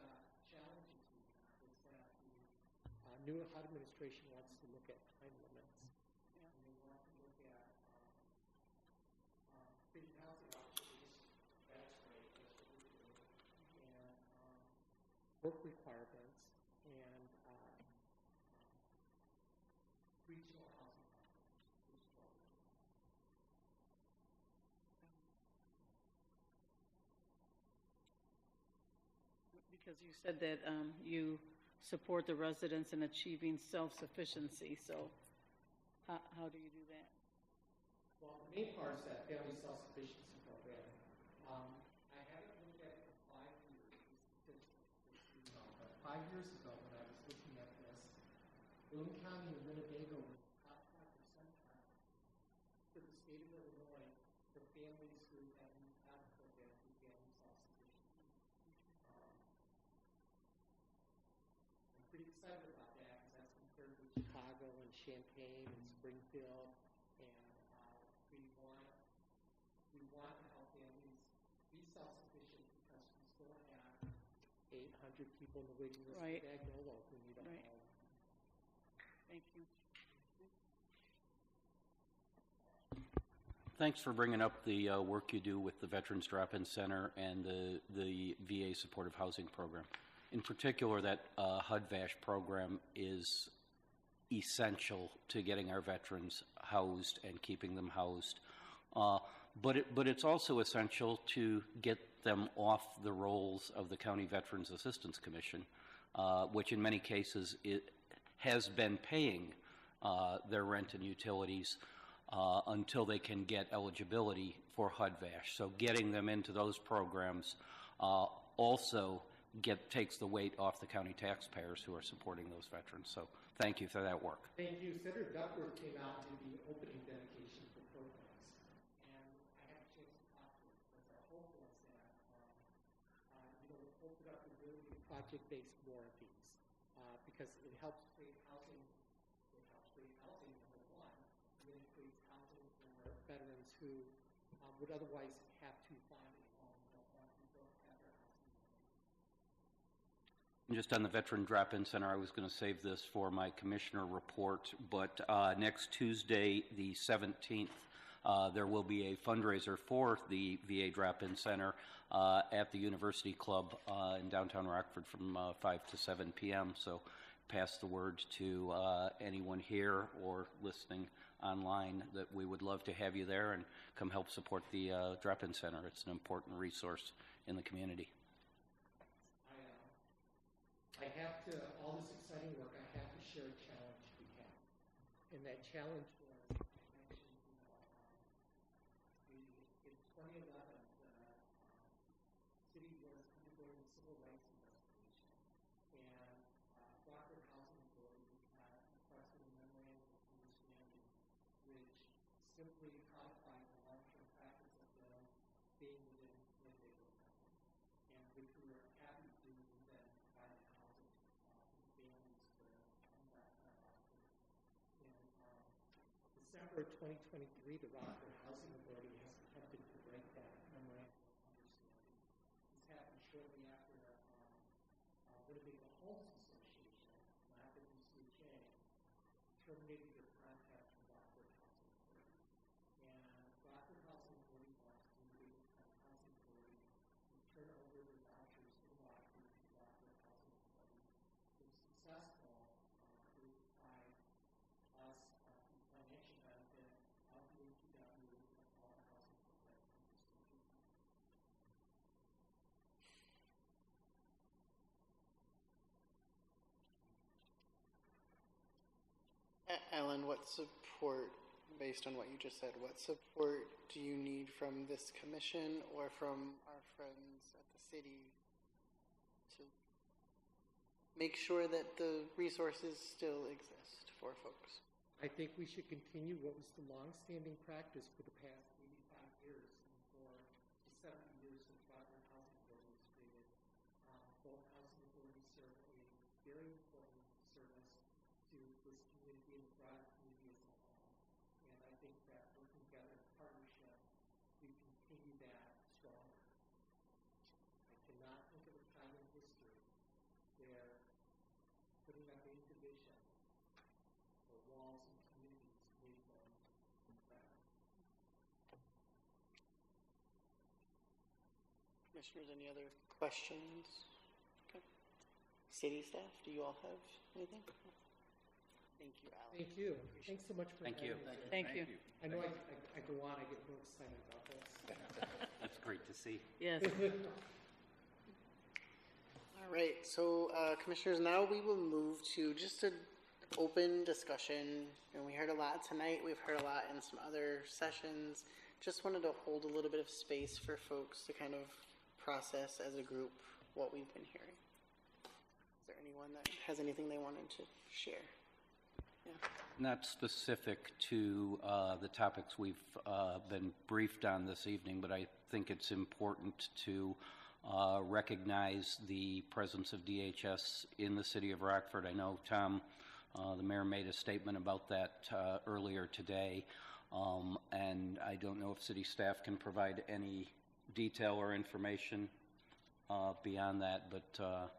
challenges we have is that the new HUD administration wants to look at time limits. Yeah. And they want to look at city housing options. That's great. That's what we're doing. And work requirements. And regional housing complex, which is what we're doing. Because you said that you support the residents in achieving self-sufficiency, so how do you do that? Well, the main part is that family self-sufficiency program. I haven't looked at it for 5 years, but 5 years ago when I was looking at this, Boone County and Winnebago were the top 5 percentile for the state of Illinois for families who have not program through family self-sufficiency. I'm pretty excited about that because that's compared with Chicago and Champaign and Springfield, and we want to help families be self-sufficient because we still have 800 people in the waiting list Right. for Magnolia who need a Right. home. Thank you. Thanks for bringing up the work you do with the Veterans Drop-In Center and the VA Supportive Housing Program. In particular, that HUD-VASH program is essential to getting our veterans housed and keeping them housed. But it's also essential to get them off the rolls of the County Veterans Assistance Commission, which in many cases it has been paying their rent and utilities until they can get eligibility for HUD-VASH. So getting them into those programs also takes the weight off the county taxpayers who are supporting those veterans. So thank you for that work. Thank you. Senator Duckworth came out in the opening dedication for programs, and I had a chance to talk to him because our hope was that, we opened up the ability to project-based more of these because it helps create housing. It helps create housing, number one, and then it creates housing for veterans who would otherwise have to find a home, don't have their housing. Just on the Veteran Drop-In Center, I was going to save this for my commissioner report, but next Tuesday, the 17th, there will be a fundraiser for the VA Drop-In Center at the University Club in downtown Rockford from 5 to 7 p.m. So pass the word to anyone here or listening online that we would love to have you there and come help support the Drop-In Center. It's an important resource in the community. I have to, all this exciting work, I have to share a challenge we have. And that challenge was, I mentioned, in 2011, the city was undergoing a civil rights investigation. And Rockford Housing Authority had requested a memorandum of understanding which simply codified the long-term practice of them being within Winnebago County, and which we were happy to do then provide housing for families to come back to Rockford. In December 2023, the Rockford Housing Authority has attempted to break that memorandum of understanding. This happened shortly after Winnebago Homes Association, not the DCHA, terminated their contract with Rockford Housing Authority. And Rockford Housing Authority wants Winnebago Housing Authority to turn over the vouchers in Rockford to Rockford Housing Authority. If successful, it would provide us the financial benefit of the HPW and all the housing programs in this region. Alan, what support, based on what you just said, what support do you need from this commission or from our friends at the city to make sure that the resources still exist for folks? I think we should continue what was the long-standing practice for the past 85 years and for the 70 years since Rockford Housing Authority was created. Both housing authorities serve a very important service to this community and the broader community as a whole. And I think that working together in partnership, we continue that stronger. I cannot think of a time in history where putting up a division or walls and communities made them better. Commissioners, any other questions? Okay. City staff, do you all have anything? Thank you, Alex. Thank you. Thanks so much for Thank you. having me. Thank you. I know I go on, I get real excited about this. That's great to see. Yes. All right, so commissioners, now we will move to just an open discussion. And we heard a lot tonight. We've heard a lot in some other sessions. Just wanted to hold a little bit of space for folks to kind of process as a group what we've been hearing. Is there anyone that has anything they wanted to share? Yeah. Not specific to the topics we've been briefed on this evening, but I think it's important to recognize the presence of DHS in the city of Rockford. I know, Tom, the mayor made a statement about that earlier today, and I don't know if city staff can provide any detail or information beyond that, but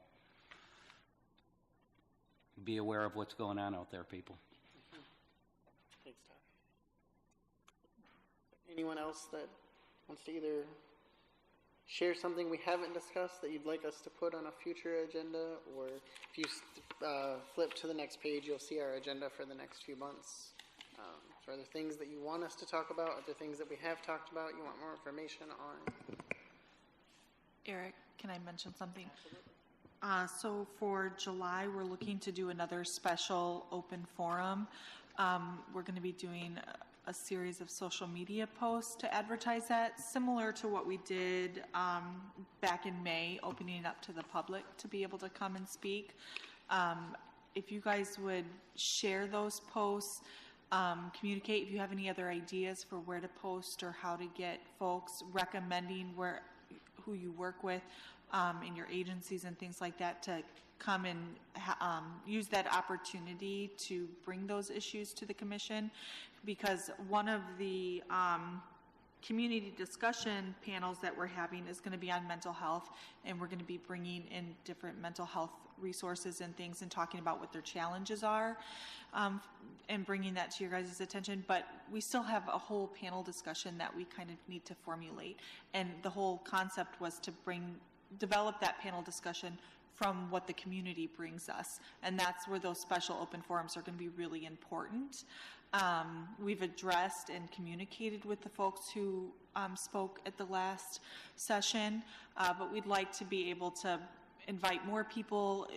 be aware of what's going on out there, people. Thanks, Todd. Anyone else that wants to either share something we haven't discussed that you'd like us to put on a future agenda, or if you flip to the next page, you'll see our agenda for the next few months. So are there things that you want us to talk about? Are there things that we have talked about you want more information on? Eric, can I mention something? So for July, we're looking to do another special open forum. We're going to be doing a series of social media posts to advertise that, similar to what we did back in May, opening it up to the public to be able to come and speak. If you guys would share those posts, communicate if you have any other ideas for where to post or how to get folks, recommending who you work with in your agencies and things like that, to come and use that opportunity to bring those issues to the commission, because one of the community discussion panels that we're having is going to be on mental health, and we're going to be bringing in different mental health resources and things and talking about what their challenges are, and bringing that to your guys' attention. But we still have a whole panel discussion that we kind of need to formulate, and the whole concept was to develop that panel discussion from what the community brings us, and that's where those special open forums are going to be really important. We've addressed and communicated with the folks who spoke at the last session, but we'd like to be able to invite more people,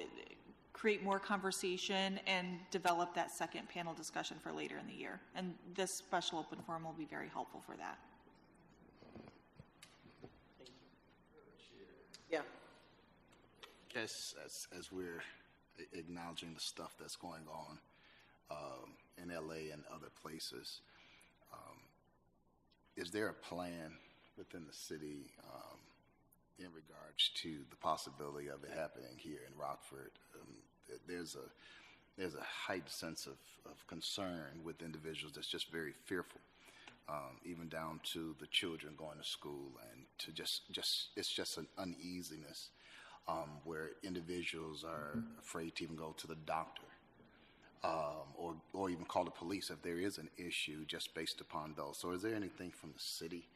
create more conversation, and develop that second panel discussion for later in the year. And this special open forum will be very helpful for that. Yeah. Yes, as we're acknowledging the stuff that's going on in LA and other places, is there a plan within the city in regards to the possibility of it happening here in Rockford? There's a heightened sense of concern with individuals that's just very fearful, even down to the children going to school, and to it's just an uneasiness where individuals are afraid to even go to the doctor, or even call the police if there is an issue, just based upon those. So is there anything from the city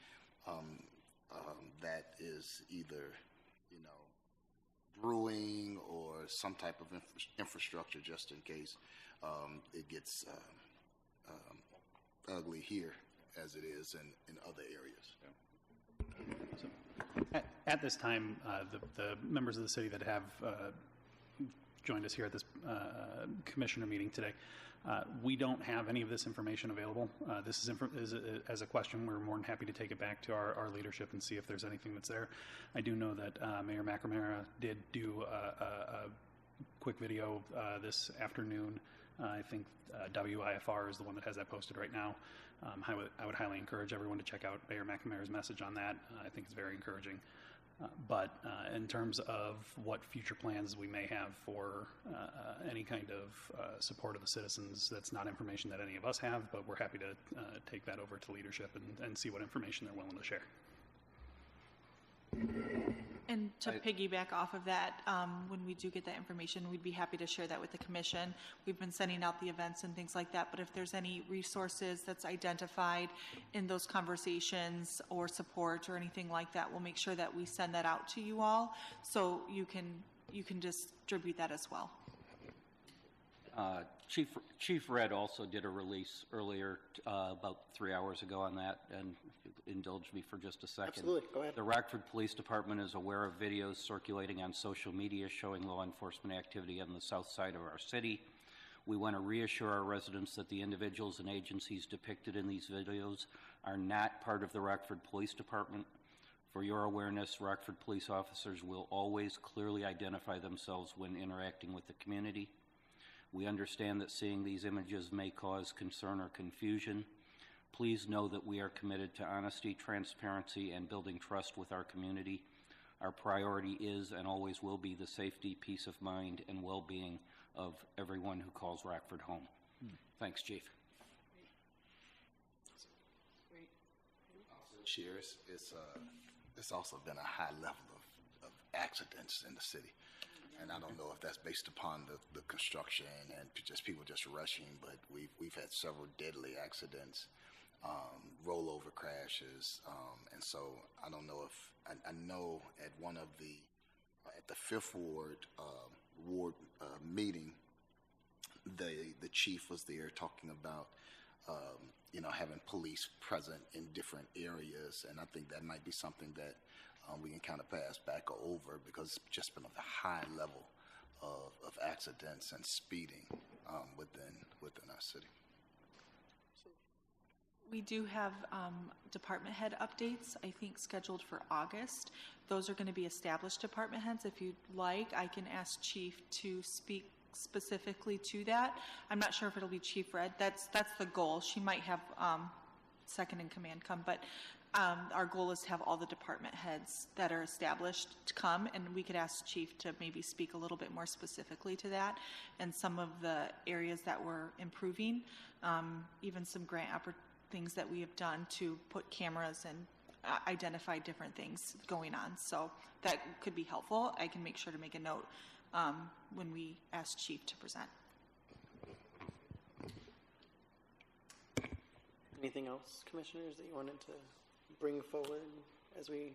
that is either, brewing, or some type of infrastructure just in case it gets ugly here as it is in other areas? So, at this time, the members of the city that have joined us here at this commissioner meeting today, we don't have any of this information available. This is as a question, we're more than happy to take it back to our leadership and see if there's anything that's there. I do know that Mayor McNamara did do a quick video this afternoon. I think WIFR is the one that has that posted right now. I would highly encourage everyone to check out Mayor McNamara's message on that. I think it's very encouraging. But in terms of what future plans we may have for any kind of support of the citizens, that's not information that any of us have, but we're happy to take that over to leadership and see what information they're willing to share. And to piggyback off of that, when we do get that information, we'd be happy to share that with the commission. We've been sending out the events and things like that, but if there's any resources that's identified in those conversations or support or anything like that, we'll make sure that we send that out to you all, so you can distribute that as well. Chief Red also did a release earlier, about 3 hours ago on that, and if you indulge me for just a second. Absolutely, go ahead. The Rockford Police Department is aware of videos circulating on social media showing law enforcement activity on the south side of our city. We want to reassure our residents that the individuals and agencies depicted in these videos are not part of the Rockford Police Department. For your awareness, Rockford police officers will always clearly identify themselves when interacting with the community. We understand that seeing these images may cause concern or confusion. Please know that we are committed to honesty, transparency, and building trust with our community. Our priority is and always will be the safety, peace of mind, and well-being of everyone who calls Rockford home. Thanks, Chief. Cheers. It's also been a high level of accidents in the city. And I don't know if that's based upon the construction and just people just rushing, but we've had several deadly accidents, rollover crashes, and so I don't know if I know at one of at the Fifth Ward meeting, the chief was there talking about having police present in different areas, and I think that might be something that we can kind of pass back over because it's just been a high level of accidents and speeding within our city. We do have department head updates, I think, scheduled for August. Those are going to be established department heads. If you'd like, I can ask Chief to speak specifically to that. I'm not sure if it'll be Chief Red. That's the goal. She might have second in command come, but our goal is to have all the department heads that are established to come, and we could ask Chief to maybe speak a little bit more specifically to that and some of the areas that we're improving, even some grant things that we have done to put cameras and identify different things going on. So that could be helpful. I can make sure to make a note when we ask Chief to present. Anything else, commissioners, that you wanted to bring forward as we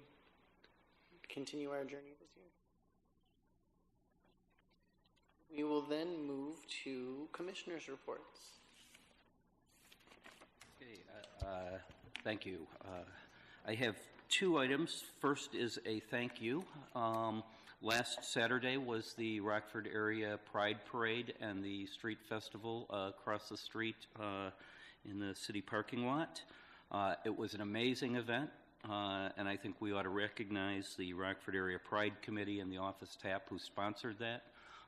continue our journey this year? We will then move to commissioners' reports. Okay, thank you. I have two items. First is a thank you. Last Saturday was the Rockford Area Pride Parade and the Street Festival across the street in the city parking lot. It was an amazing event, and I think we ought to recognize the Rockford Area Pride Committee and the office TAP who sponsored that,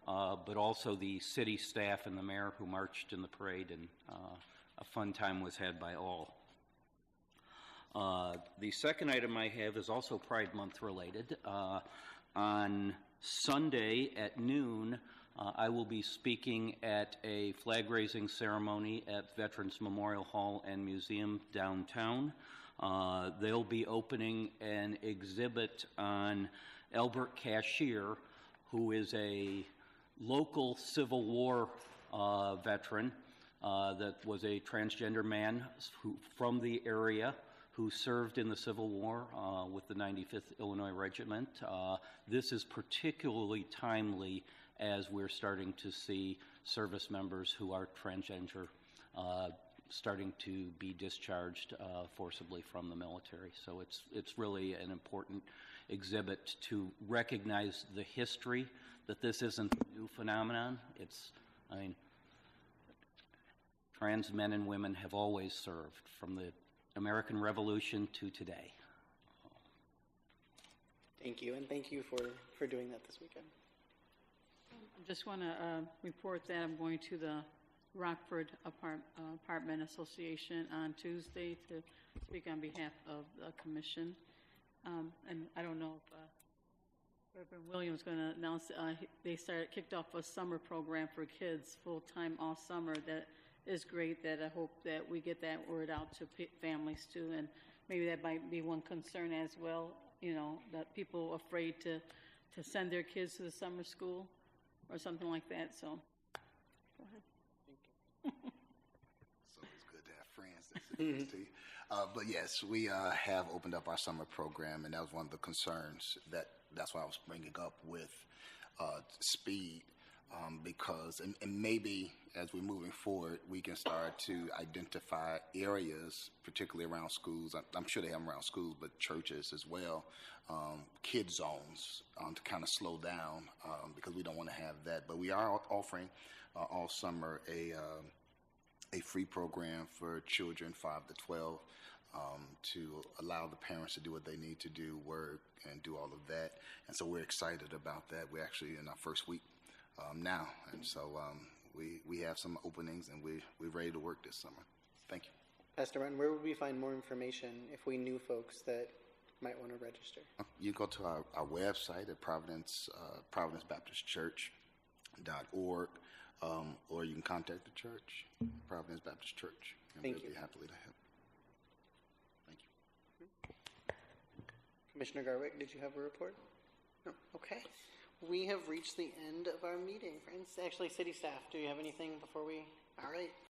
but also the city staff and the mayor who marched in the parade, and a fun time was had by all. The second item I have is also Pride Month related. On Sunday at noon, I will be speaking at a flag-raising ceremony at Veterans Memorial Hall and Museum downtown. They'll be opening an exhibit on Albert Cashier, who is a local Civil War veteran that was a transgender man from the area who served in the Civil War with the 95th Illinois Regiment. This is particularly timely as we're starting to see service members who are transgender starting to be discharged forcibly from the military. So it's really an important exhibit to recognize the history, that this isn't a new phenomenon. Trans men and women have always served from the American Revolution to today. Thank you, and thank you for doing that this weekend. I just want to report that I'm going to the Rockford Apartment Association on Tuesday to speak on behalf of the commission. And I don't know if Reverend Williams is going to announce they kicked off a summer program for kids full-time all summer. That is great. That I hope that we get that word out to families too, and maybe that might be one concern as well. That people are afraid to send their kids to the summer school or something like that. So, go ahead. Thank you. So it's good to have friends that say this to you. But yes, we have opened up our summer program, and that was one of the concerns that's why I was bringing up with speed. because, and maybe as we're moving forward, we can start to identify areas, particularly around schools. I'm sure they have them around schools, but churches as well, kid zones to kind of slow down because we don't want to have that. But we are offering all summer a free program for children 5 to 12 to allow the parents to do what they need to do, work, and do all of that. And so we're excited about that. We're actually in our first week now, and so we have some openings, and we're ready to work this summer. Thank you. Pastor Martin, where would we find more information if we knew folks that might want to register? You can go to our website at providencebaptistchurch.org, or you can contact the church, Providence Baptist Church, and Thank we'll you. be happily to help. Thank you. Commissioner Garwick, did you have a report? No. Okay. We have reached the end of our meeting, friends. Actually, city staff, do you have anything before we? All right.